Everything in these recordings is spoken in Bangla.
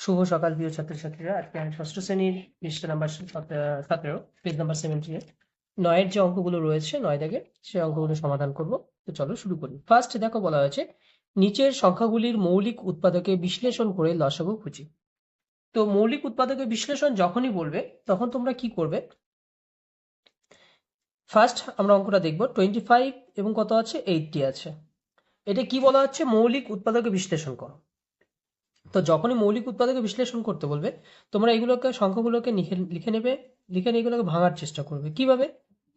শুভ সকাল প্রিয় ছাত্রছাত্রীরা। আজকে আমি ষষ্ঠ শ্রেণীর পৃষ্ঠা নাম্বার 17 পেজ নাম্বার 17 নয়ের যে অঙ্কগুলো রয়েছে 9 দাগের সেই অঙ্কগুলো সমাধান করব। তো চলো শুরু করি। ফার্স্ট দেখো বলা হয়েছে নিচের সংখ্যাগুলির মৌলিক উৎপাদকে বিশ্লেষণ করে লসাগু খুঁজি। তো মৌলিক উৎপাদকে বিশ্লেষণ যখনই বলবে তখন তোমরা কি করবে, ফার্স্ট আমরা অঙ্কটা দেখব 25 এবং কত আছে 80 আছে। এটা কি বলা হচ্ছে, মৌলিক উৎপাদকে বিশ্লেষণ করো। তো যখনই মৌলিক উৎপাদকে বিশ্লেষণ করতে বলবে তোমরা এগুলোকে সংখ্যাগুলোকে লিখে নেবে, লিখে নিয়ে এগুলোকে ভাঙার চেষ্টা করবে। কিভাবে?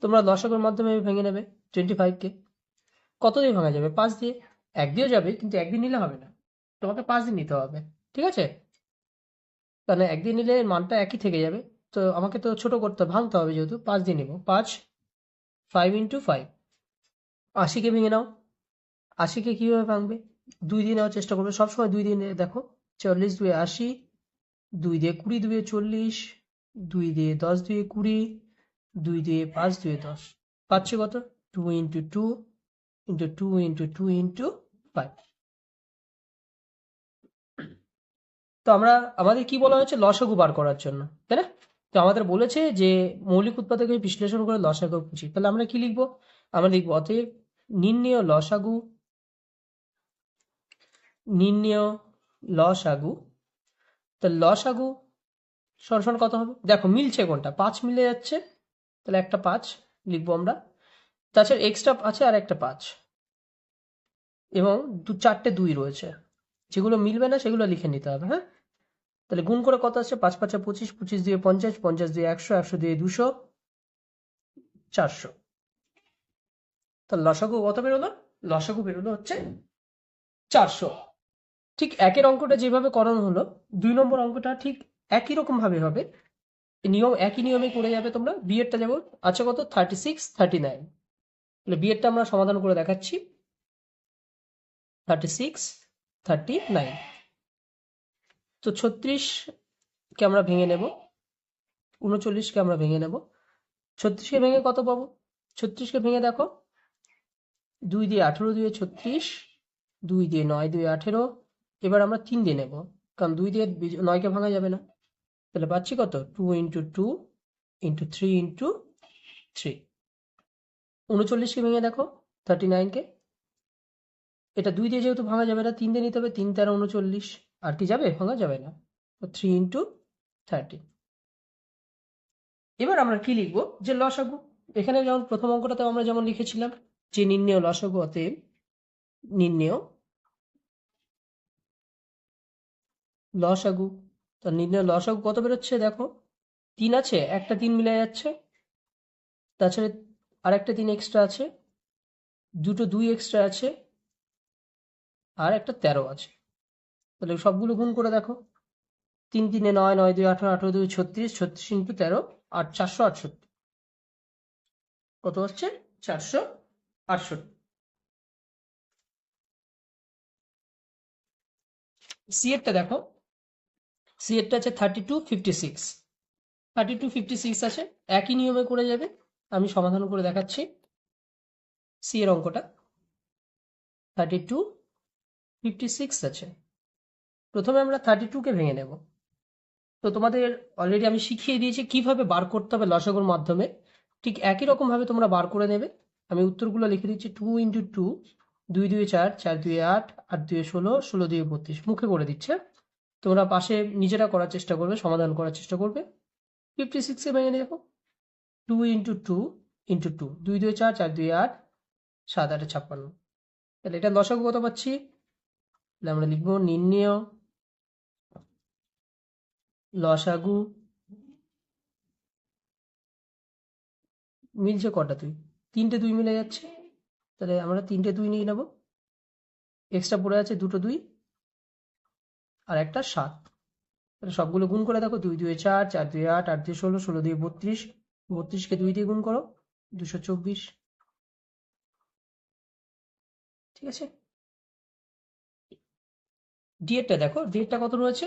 তোমরা দশকের মাধ্যমে ভেঙে নেবে। 25কে কত দিয়ে ভাঙা যাবে? 5 দিয়ে। 1 দিয়েও যাবে, কিন্তু 1 দিন নিলে হবে না, তোমাকে 5 দিন নিতে হবে। ঠিক আছে? কারণ 1 দিন নিলে মানটা একই থেকে যাবে। তো আমাকে তো ছোট করতে ভাঙতে হবে, যেহেতু 5 দিয়ে নিব। 5 ইন্টু 5 80কে ভেঙে নাও। 80কে কিভাবে ভাঙবে? 2 দিয়ে নেওয়ার চেষ্টা করবে সবসময়। 2 দিয়ে দেখো 40 2 80, 2 দিয়ে 20 2 40, 2 দিয়ে 10 2 20, 2 দিয়ে 5 2 10, পাচ্ছি কত? 2 ইন্টু 2 ইন্টু 2 ইন্টু 2 ইন্টু 5। তো আমাদের কি বলা হয়েছে? লসাগু বার করার জন্য, তাই না? তো আমাদের বলেছে যে মৌলিক উৎপাদকে বিশ্লেষণ করে লসাগু খুঁজি। তাহলে আমরা কি লিখবো? আমরা লিখবো অতএব নির্ণেয় লসাগু, নির্ণেয় লসাগু। তো লসাগু সমান কত হবে? দেখো মিলছে কোনটা? 5 মিলে যাচ্ছে, তাহলে একটা 5 লিখবো আমরা। তাছাড়া এক্সট্রা আছে আর একটা 5, এবং 4টে 2 রয়েছে। যেগুলো মিলবে না সেগুলো লিখে নিতে হবে। হ্যাঁ, তাহলে গুণ করে কত আসছে? 5 5 25, 25 দিয়ে 50, 50 দিয়ে 100, 100 দিয়ে 200, 400। তাহলে লসাগু কত বেরোলো? লসাগু বেরোলো হচ্ছে 400। ঠিক একের অঙ্কটা যেভাবে করানো হলো, 2 নম্বর অঙ্কটা ঠিক একই রকম ভাবে হবে। নিয়ম একই নিয়মে করে যাবে তোমরা। বিয়েরটা যেমন আছে কত? 36 39। তাহলে বিয়েরটা আমরা সমাধান করে দেখাচ্ছি। 36 39। তো 36কে আমরা ভেঙে নেব, 39কে আমরা ভেঙে নেব। 36কে ভেঙে কত পাবো? 36কে ভেঙে দেখো, 2 দিয়ে 18 দিয়ে 36, 2 দিয়ে 9 দিয়ে 18। এবার আমরা 3 দিয়ে নেব, কারণ 2 দিয়ে 9কে ভাঙা যাবে না। তাহলে পাচ্ছি কত? 2 ইন্টু 2 ইন্টু 3 ইন্টু 3। 39কে ভেঙে দেখো, 39কে। এটা 2 দিয়ে যেহেতু ভাঙা যাবে না, 3 দিয়ে নিতে হবে। 3 13 39, আর কি যাবে? ভাঙা যাবে না। তো 3 ইন্টু 30। এবার আমরা কি লিখবো? যে লসাগু। এখানে যেমন প্রথম অঙ্কটাতে আমরা যেমন লিখেছিলাম যে নির্ণেয় লসাগু, অতএব নির্ণেয় লসাগু। তো নির্ণেয় লসাগু কত বেরোচ্ছে দেখো, 3 আছে, একটা 3 মিলে যাচ্ছে, তাছাড়া আর একটা 3 এক্সট্রা আছে, দুটো 2 এক্সট্রা আছে, আর একটা 13 আছে। তাহলে সবগুলো গুণ করে দেখো। 3 3 9, 9 2 18, 18 2 36, 36 ইন্টু 13 আর 468। কত হচ্ছে? 468। সি এরটা দেখো, সি এরটা আছে 32 56। 32 56 আছে, একই নিয়মে করে যাবে। আমি সমাধান করে দেখাচ্ছি। সি এর অঙ্কটা 32 56 আছে। প্রথমে আমরা 32কে ভেঙে নেব। তো তোমাদের অলরেডি আমি শিখিয়ে দিয়েছি কিভাবে বার করতে হবে লসাগুর মাধ্যমে। ঠিক একই রকম ভাবে তোমরা বার করে নেবে। আমি উত্তরগুলো লিখে দিচ্ছি। 2 ইন্টু 2, 2 2 4, 4 2 8, 8 2 16, 16 2 32। মুখে করে দিচ্ছে, তোমরা পাশে নিজেরা করার চেষ্টা করবে, সমাধান করার চেষ্টা করবে। 56-এ ভেঙে দেখো, 2 ইন্টু 2 ইন্টু 2, 2 2 4, 4 2 8, 7 8 56। তাহলে এটা লসাগু কত পাচ্ছি? তাহলে আমরা লিখবো নির্ণেয় লসাগু। মিলছে কটা? 2, 3টে 2 মিলে যাচ্ছে, তাহলে আমরা 3টে 2 নিয়ে নেব। এক্সট্রা পড়ে আছে দুটো 2 আর একটা 7। তাহলে সবগুলো গুণ করে দেখো, 2 2 4, 4 2 8, 8 2 16, 16 2 32, 32কে 2 দিয়ে গুণ করো, 224। ঠিক আছে? ডি এরটা দেখো, ডি এরটা কত রয়েছে?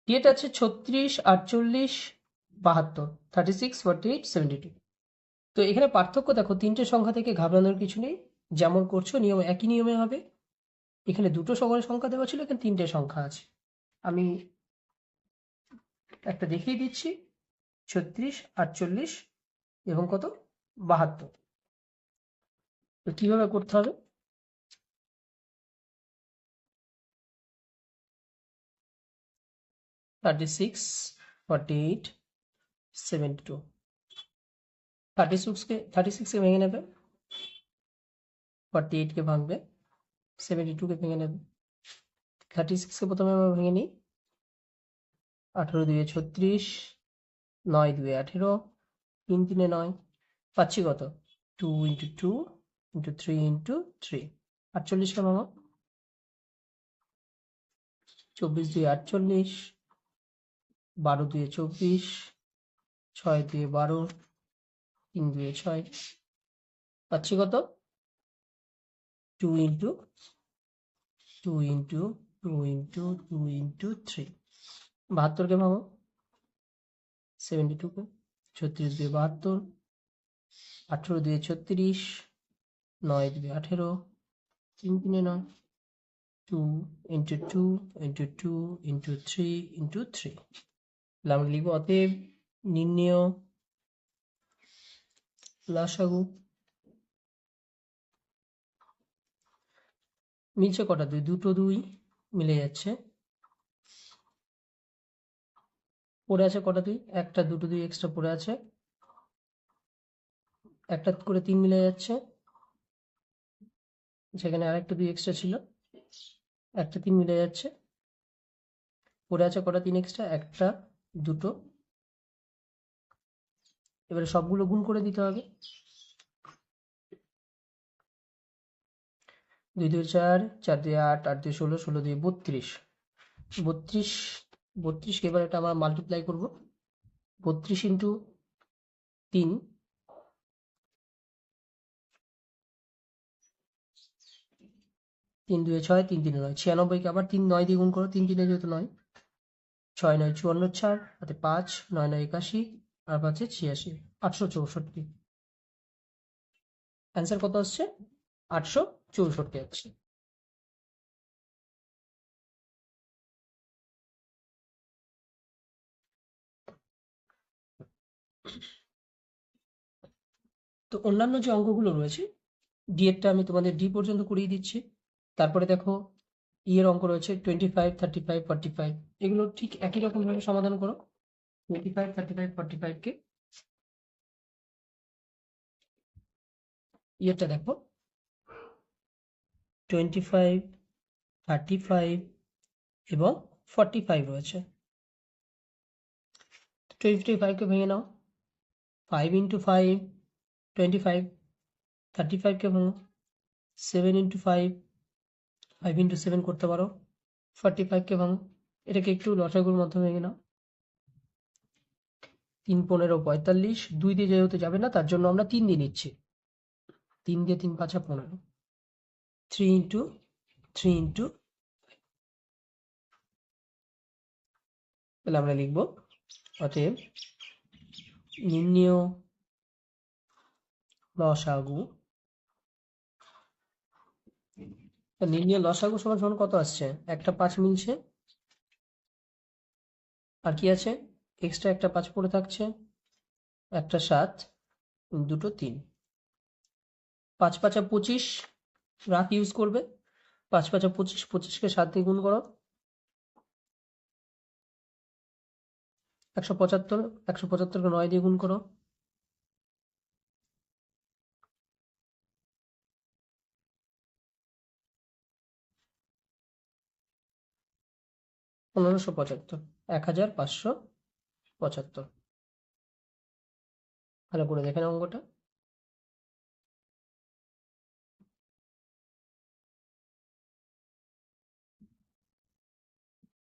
ডি এরটা আছে 36 48 72, 36 48 72। তো এখানে পার্থক্য দেখো, 3টে সংখ্যা থেকে ঘাবড়ানোর কিছু নেই। যেমন করছো নিয়ম একই নিয়মে হবে। এখানে দুটো সংখ্যা দেওয়া ছিল, এখানে 3টে সংখ্যা আছে। আমি একটা দেখিয়ে দিচ্ছি, 36, 48 এবং কত 72। তো কিভাবে করতে হবে? Thirty six, 48, 72। 36কে ভেঙে নেবে, 48কে ভাঙবে, 72কে ভেঙে নেবে। 36কে প্রথমে আমরা ভেঙে নিই, 18 2 36, 9 2 18, 3 3 9, পাচ্ছি কত 2 × 2 × 3 × 3। 48কে ভাঙো, 24 2 48, 12 2 24, 6 2 12, 3 2 6, পাচ্ছি কত 2 × 2 × 2 × 2 × 3। 72কে ভাঙো, 72কে, 36 2 72, 18 2 36, 9 2 18, 3 3 9, 2 × 2 × 2 × 3 × 3। তাহলে আমরা লিখব অতএব নির্ণেয় লসাগু। মিলছে কটা? দুটো 2 মিলে যাচ্ছে। পড়ে আছে কটা 2? একটা, দুটো 2 এক্সট্রা পড়ে আছে, একটা করে 3 মিলে যাচ্ছে, সেখানে আরেকটা 2 এক্সট্রা ছিল, একটা 3 মিলে যাচ্ছে। পড়ে আছে কটা 3 এক্সট্রা? একটা, দুটো। এবারে সবগুলো গুণ করে দিতে হবে। 2 2 4, 4 2 8, 8 2 16, 16 2 32, 32, 32কে এবার এটা আমরা মাল্টিপ্লাই করব। 32 × 3, 3 2 6, 3 3 9, 96কে আবার 3 9 দিয়ে গুণ করো, 3 3 যেহেতু 9, 6 9 54, 4 হাতে 5, 9 9 81, আর 5 86, 864। অ্যান্সার কত আসছে? 864 আসছে। তো অন্যান্য যে অঙ্কগুলো রয়েছে, ডি এরটা আমি তোমাদের ডি পর্যন্ত করিয়ে দিচ্ছি। তারপরে দেখো ই এর অঙ্ক রয়েছে 25, 35, 45, এগুলো ঠিক একই রকম ভাবে সমাধান করো। 25, 35, 45কে ইয়েরটা দেখো, 25, 35 এবং 45 রয়েছে। 25কে ভেঙে নাও, 5 × 5, 25, 35কে ভাঙো, 7 × 5, 5 × 7 করতে পারো, 45কে ভাঙো, এটাকে একটু লসাগুর মাধ্যমে ভেঙে নাও। 3 15 45, 2 দিয়ে যেহেতু যাবে না তার জন্য আমরা 3 দিয়ে নিচ্ছি, 3 দিয়ে 3 5 15, 3 × 3 × তাহলে আমরা লিখব অতএব নির্ণেয় লসাগু। নির্ণেয় লসাগু সমান সমান কত আসছে? একটা 5 মিলছে, আর কি আছে? এক্সট্রা একটা 5 পড়ে থাকছে, একটা 7, দুটো 3, 5 5 25, রাফ ইউজ করবে, 5 5 25, 25কে 7 দিয়ে গুণ করো, 175, 175কে 9 দিয়ে গুণ করো, 1575, 1575। ভালো করে দেখে নাও অঙ্কটা।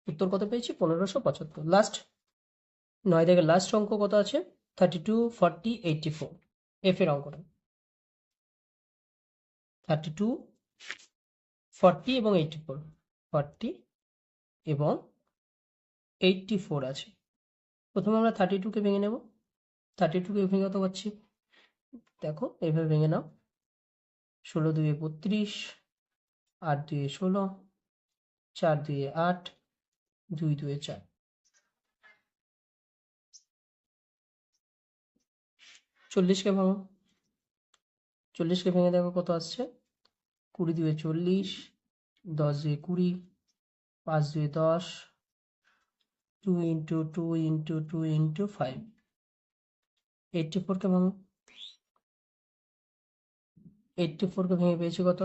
উত্তর কত পেয়েছি? 1575। লাস্ট 9 থেকে লাস্ট অঙ্ক কত আছে? 32, 40, 84, এফ এর অঙ্কটা 32, 40 এবং 84, 40 এবং 84 আছে। প্রথমে আমরা 32কে ভেঙে নেব, 32কে ভেঙে কত পাচ্ছি? দেখো এইভাবে ভেঙে নাও, 16 2 32, 8 2 16, 4 2 8, 2 2 4। 40কে ভাঙো, 40কে ভেঙে দেখো কত আসছে। 20 2 40, 10 2 20, 5 2 10, 2 into 2 into 2 into 5, 84কে ভাঙো, 84কে ভেঙে পেয়েছি কত?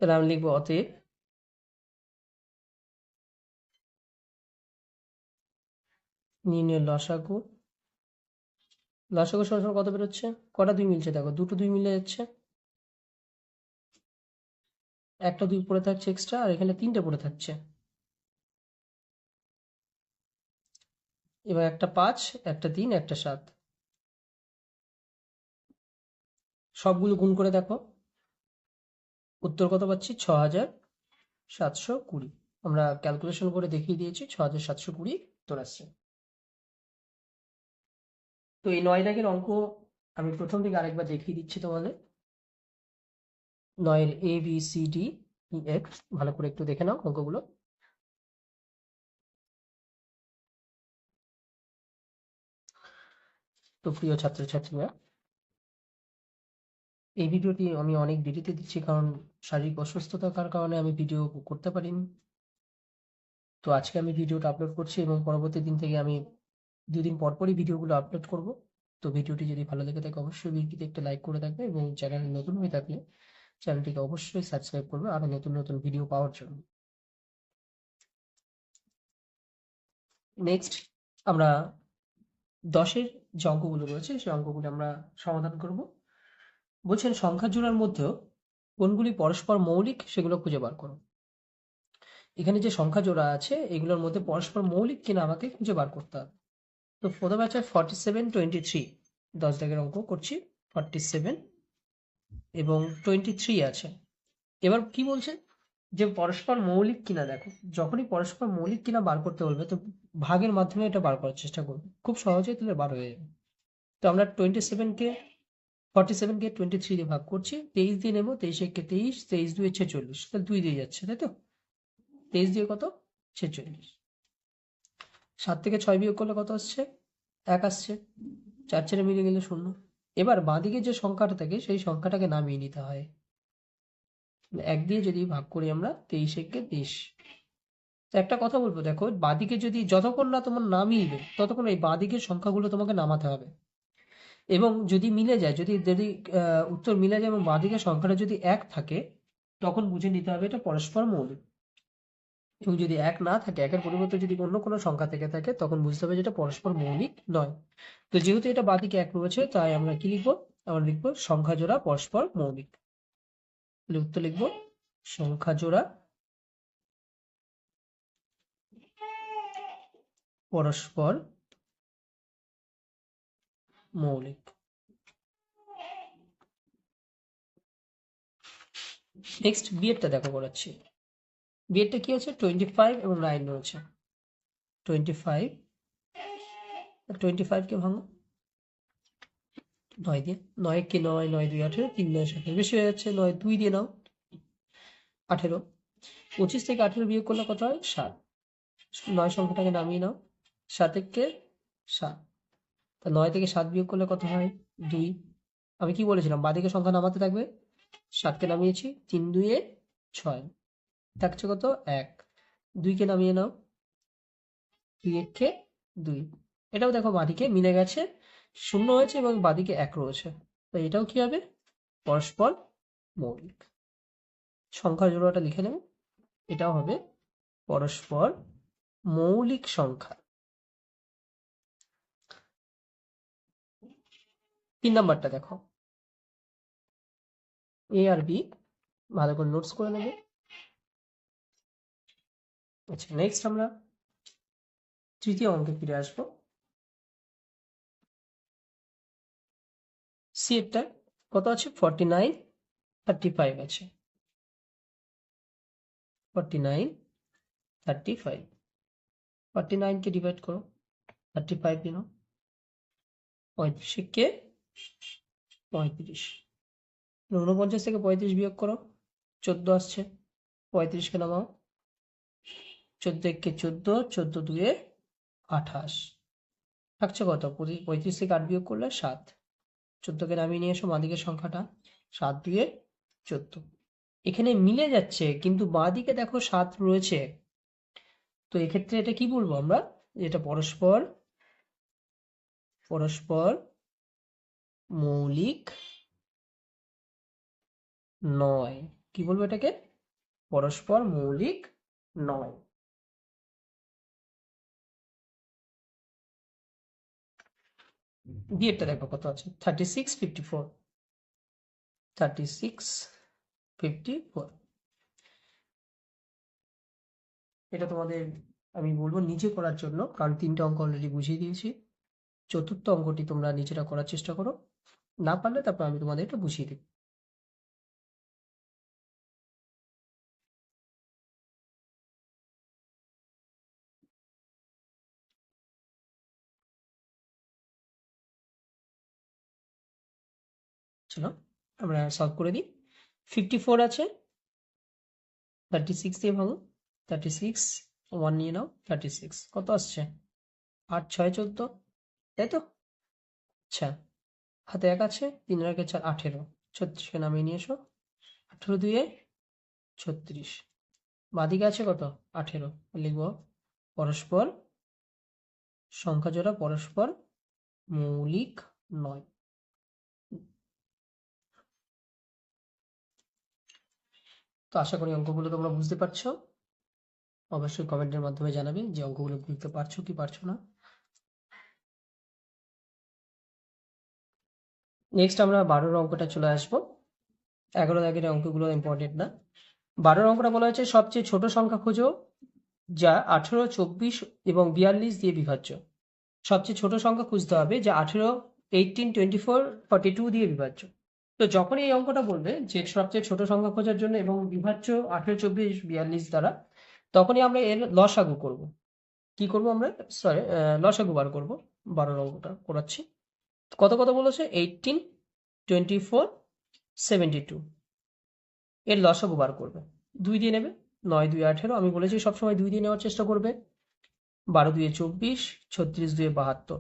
তাহলে আমি লিখবো অতএব নির্ণয় লসাগু। লসাগু সমান সমান কত বেরোচ্ছে? কটা 2 মিলছে দেখো, দুটো 2 মিলে যাচ্ছে, একটা 2 পড়ে থাকছে এক্সট্রা, আর এখানে 3টে পড়ে থাকছে। এবার একটা 5, একটা 3, একটা 7, সবগুলো গুণ করে দেখো উত্তর কত পাচ্ছি? 6720। আমরা ক্যালকুলেশন করে দেখিয়ে দিয়েছি, 6720 উত্তর আসছে। তো এই 9 দাগের অঙ্ক আমি প্রথম থেকে আরেকবার দেখিয়ে দিচ্ছি তোমাদের। 9 এর A B C D E F ভালো করে একটু দেখে নাও অঙ্কগুলো। তো প্রিয় ছাত্রছাত্রীরা, এই ভিডিওটি আমি অনেক দেরিতে দিচ্ছি, কারণ শারীরিক অসুস্থতার কারণে আমি ভিডিও করতে পারিনি। তো আজকে আমি ভিডিওটা আপলোড করছি এবং পরবর্তী দিন থেকে আমি 2 দিন পর পরই ভিডিওগুলো আপলোড করব। তো ভিডিওটি যদি ভালো লেগে থাকে অবশ্যই ভিডিওতে একটা লাইক করে থাকবে এবং চ্যানেলে নতুন হয়ে থাকলে চ্যানেলটিকে অবশ্যই সাবস্ক্রাইব করবে আরো নতুন নতুন ভিডিও পাওয়ার জন্য। নেক্সট আমরা 10-এর যে অঙ্কগুলো রয়েছে সেই অঙ্কগুলো আমরা সমাধান করব। বলছেন সংখ্যা জোড়ার মধ্যেও কোনগুলি পরস্পর মৌলিক সেগুলো খুঁজে বার করো। এখানে যে সংখ্যা জোড়া আছে এগুলোর মধ্যে পরস্পর মৌলিক কিনা আমাকে খুঁজে বার করতে হবে। তো প্রথমে আছে 47 23, 10 দাগের অঙ্ক করছি। 47 এবং 23 আছে। এবার কি বলছে যে পরস্পর মৌলিক কিনা দেখো, যখনই পরস্পর মৌলিক কিনা বার করতে বলবে তো ভাগের মাধ্যমে এটা বার করার চেষ্টা করবে, খুব সহজেই তাহলে বার হয়ে যাবে। তো আমরা 47কে 23 দিয়ে ভাগ করছি, 23 দিয়ে নেবো, 23 একে 23, 23 2 46, তাহলে 2 দিয়ে যাচ্ছে, তাই তো? 23 দিয়ে কত? 46। 7 থেকে 6 বিয়োগ করলে কত আসছে? 1 আসছে। 4 4 মিলে গেলে 0। এবার বাঁদিকে যে সংখ্যাটা থাকে সেই সংখ্যাটাকে নামিয়ে নিতে হয়। 1 দিয়ে যদি ভাগ করি আমরা, 23 একে 23। তো একটা কথা বলবো, দেখো বাঁদিকে যদি যতক্ষণ না তোমার না মিলবে ততক্ষণ এই বাঁদিকের সংখ্যাগুলো তোমাকে নামাতে হবে। এবং যদি মিলে যায়, যদি যদি উত্তর মিলে যায় এবং বাঁদিকের সংখ্যাটা যদি 1 থাকে তখন বুঝে নিতে হবে এটা পরস্পর মৌলিক। এবং যদি 1 না থাকে, 1-এর পরিবর্তে যদি অন্য কোনো সংখ্যা থেকে থাকে তখন বুঝতে হবে যে এটা পরস্পর মৌলিক নয়। তো যেহেতু এটা বাঁদিকে 1 রয়েছে তাই আমরা কি লিখবো? আমরা লিখবো সংখ্যা জোড়া পরস্পর মৌলিক। তাহলে উত্তর লিখবো সংখ্যা জোড়া পরস্পর মৌলিক। নেক্সট বিয়েরটা দেখো করাচ্ছি। বিয়েরটা কি আছে? 25 এবং 9 রয়েছে। 25, 25 কে ভাঙো 9 দিয়ে। 9 কে 9, 9 2 18, 3 9 17, বেশি হয়ে যাচ্ছে, 9 2 দিয়ে নাও 18। 25 থেকে 18 বিয়োগ করলে কত হয়? 7। 9 সংখ্যাটাকে নামিয়ে নাও, 7 একে 7। তা 9 থেকে 7 বিয়োগ করলে কত হয়? 2। আমি কি বলেছিলাম? বাঁদিকে সংখ্যা নামাতে থাকবে। 7 কে নামিয়েছি, 3 2 এ 6, থাকছে কত? 1। 2 কে নামিয়ে নাও, 2 একে 2। এটাও দেখো বাঁদিকে মিলে গেছে, 0 হয়েছে এবং বাঁদিকে 1 রয়েছে। তো এটাও কি হবে? পরস্পর মৌলিক। সংখ্যা জোড়াটা লিখে নেব, এটাও হবে পরস্পর মৌলিক সংখ্যা। 3 নাম্বারটা দেখো, এ আর বি ভালো করে নোটস করে নেবে। আচ্ছা, নেক্সট আমরা তৃতীয় অঙ্কে ফিরে আসবো। সি এরটা কত আছে? 49 35 আছে। 49 35, 49 কে ডিভাইড করো 35 দিয়ে নাও, 35 কে 35। 49 থেকে 35 বিয়োগ করো, 14 আসছে। 35কে নামাও, 14 একে 14, 14 দুয়ে 28, থাকছে কত? 35 থেকে 8 বিয়োগ করলে 7। 14কে নামিয়ে নিয়ে এসো, বাঁদিকের সংখ্যাটা 7 দুয়ে 14। এখানে মিলে যাচ্ছে কিন্তু বাঁদিকে দেখো 7 রয়েছে। তো এক্ষেত্রে এটা কি বলবো আমরা? এটা পরস্পর মৌলিক নয়। কি বলবো এটাকে? পরস্পর মৌলিক নয়। বিয়েরটা দেখো কত আছে, 36, 54। 36, 54। এটা তোমাদের আমি বলবো নিজে করার জন্য, কারণ 3টে অঙ্ক অলরেডি বুঝিয়ে দিয়েছি। চতুর্থ অঙ্কটি তোমরা নিজেরা করার চেষ্টা করো, না পারলে তারপর আমি তোমাদের এটা বুঝিয়ে দেব। চলো আমরা সলভ করে দিই। 54 আছে, 36 দিয়ে ভাঙো, 36, 1 নিয়ে নাও, 36 কত আসছে? 8, 6, 14, তাই তো? আচ্ছা, হাতে 1 আছে, 3 আর 1 4, 18। 36কে নামিয়ে নিয়ে এসো, 18 দুয়ে 36। বাঁদিকে আছে কত? 18। লিখবো পরস্পর সংখ্যা জোড়া পরস্পর মৌলিক নয়। তো আশা করি অঙ্কগুলো তোমরা বুঝতে পারছো। অবশ্যই কমেন্টের মাধ্যমে জানাবে যে অঙ্কগুলো বুঝতে পারছো কি পারছো না। নেক্সট আমরা 12 অঙ্কটা চলে আসবো। 11 দাগের অঙ্কগুলো ইম্পর্টেন্ট না। 12 অঙ্কটা বলা হয়েছে সবচেয়ে ছোট সংখ্যা খোঁজো যা 18, 24 এবং 42 দিয়ে বিভাজ্য। সবচেয়ে ছোট সংখ্যা খুঁজতে হবে যা 18, 18, 24, 42 দিয়ে বিভাজ্য। তো যখনই এই অঙ্কটা বলবে যে সবচেয়ে ছোট সংখ্যা খোঁজার জন্য এবং বিভাজ্য 18, 24, 42 দ্বারা, তখনই আমরা এর লসাগু করব। কি করব আমরা? সরি, লসাগু বার করব। 12 অঙ্কটা করাচ্ছি। কত কত বলেছে? 18, 24, 72। এর লসাগু বার করবে। 2 দিয়ে নেবে, 9 2 18। আমি বলেছি সবসময় 2 দিয়ে নেওয়ার চেষ্টা করবে। 12 2 24, 36 2 72।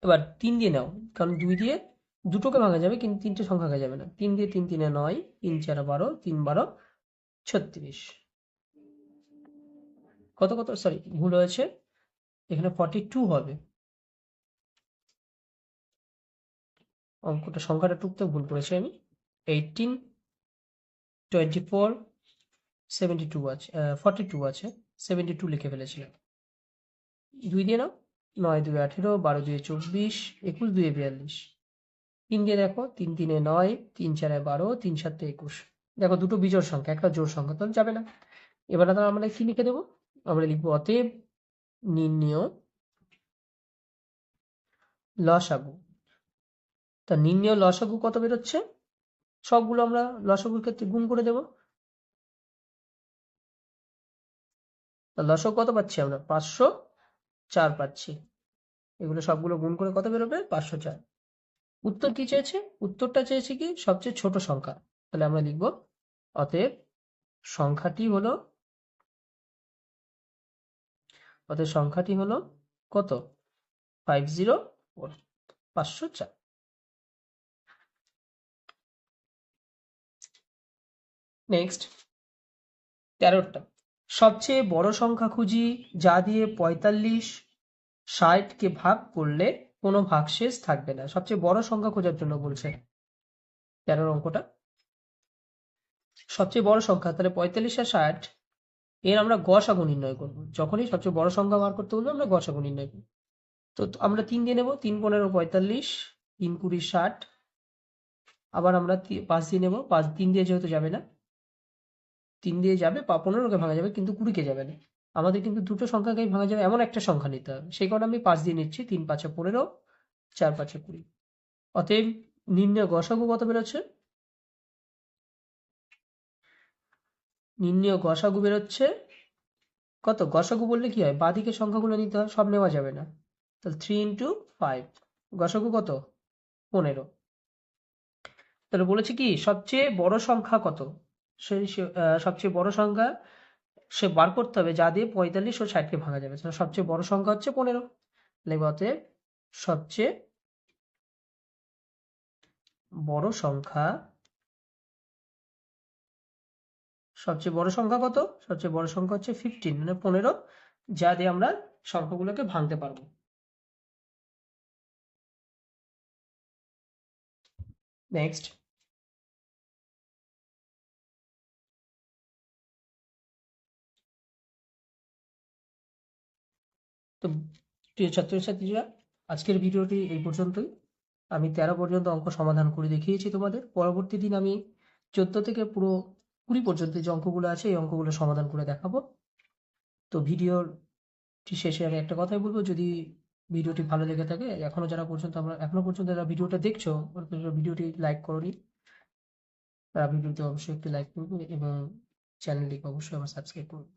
এবার 3 দিয়ে নাও, কারণ 2 দিয়ে দুটোকে ভাঙা যাবে কিন্তু 3টে সংখ্যা ভাঙা যাবে না। 3 দিয়ে 3 3 9, 3 4 12, 3 12 36। কত কত? সরি, ভুল হয়েছে, এখানে 42 হবে। অঙ্কটা সংখ্যাটা টুকতে ভুল করেছি আমি। 18, 24, 72 আছে, 42 আছে, 72 লিখে ফেলেছিলাম। 2 দিয়ে নাও, 9 2 18, 12 2 24, 21 2 42। 3 দিয়ে দেখো, 3 3 9, 3 4 12, 3 7 21। দেখো দুটো বিজোড় সংখ্যা, একটা জোড় সংখ্যা, তাহলে যাবে না। এবার আমরা কি লিখে দেবো? আমরা লিখবো অতএব নির্ণেয় লসাগু। তা নির্ণেয় লসাগু কত বেরোচ্ছে? সবগুলো আমরা লসাগুর ক্ষেত্রে গুণ করে দেব। লসাগু কত পাচ্ছি আমরা? 504 পাচ্ছি। এগুলো সবগুলো গুণ করে কত বেরোবে? 504। উত্তর কি চেয়েছে? উত্তরটা চেয়েছে কি? সবচেয়ে ছোট সংখ্যা। তাহলে আমরা লিখব অতএব সংখ্যাটি হলো কত? 504, 504। নেক্সট 13টা। সবচেয়ে বড় সংখ্যা খুঁজি যা দিয়ে 45, 60কে ভাগ করলে কোনো ভাগশেষ থাকবে না। সবচেয়ে বড় সংখ্যা খোঁজার জন্য বলছে 13 অঙ্কটা। সবচেয়ে বড় সংখ্যা, তাহলে 45 আর 60, এর আমরা গসাগু নির্ণয় করব। যখনই সবচেয়ে বড় সংখ্যা বার করতে বলবো আমরা গসাগু নির্ণয় করব। তো আমরা 3 দিয়ে নেব, 3 15 45, 3 20 60। আবার আমরা 5 দিয়ে নেব, 5 3 দিয়ে যেহেতু যাবে না, 3 দিয়ে যাবে, 15কে ভাঙা যাবে কিন্তু 20কে যাবে না। আমাদের কিন্তু দুটো সংখ্যাকেই ভাঙা যাবে এমন একটা সংখ্যা নিতে হবে। সেই কারণে আমি 5 দিয়ে নিচ্ছি। 3 5 15, 4 5 20। অতএব নির্ণয় গসাগু কত বেরোচ্ছে? নির্ণয় গসাগু বেরোচ্ছে কত? গসাগু বললে কি হয়? বাঁদিকে সংখ্যাগুলো নিতে হয়, সব নেওয়া যাবে না। তাহলে 3 × 5, গসাগু কত? 15। তাহলে বলেছে কি সবচেয়ে বড় সংখ্যা কত, সবচেয়ে বড় সংখ্যা সে বার করতে হবে যা দিয়ে 45 ও 60কে ভাঙা যাবে। তাহলে সবচেয়ে বড় সংখ্যা হচ্ছে 15। লিখব অতএব সবচেয়ে বড় সংখ্যা, সবচেয়ে বড় সংখ্যা কত? সবচেয়ে বড় সংখ্যা হচ্ছে 15 মানে 15, যা দিয়ে আমরা সংখ্যাগুলোকে ভাঙতে পারবো। নেক্সট, তো প্রিয় ছাত্রছাত্রীরা, আজকের ভিডিওটি এই পর্যন্তই। আমি 13 পর্যন্ত অঙ্ক সমাধান করে দেখিয়েছি তোমাদের। পরবর্তী দিন আমি 14 থেকে পুরো 20 পর্যন্ত যে অঙ্কগুলো আছে এই অঙ্কগুলো সমাধান করে দেখাবো। তো ভিডিওটি শেষে আমি একটা কথাই বলবো, যদি ভিডিওটি ভালো লেগে থাকে, এখনো পর্যন্ত যারা ভিডিওটা দেখছো, ভিডিওটি লাইক করোনি, তারা ভিডিওটি অবশ্যই একটি লাইক করবে এবং চ্যানেলটিকে অবশ্যই আবার সাবস্ক্রাইব করবে।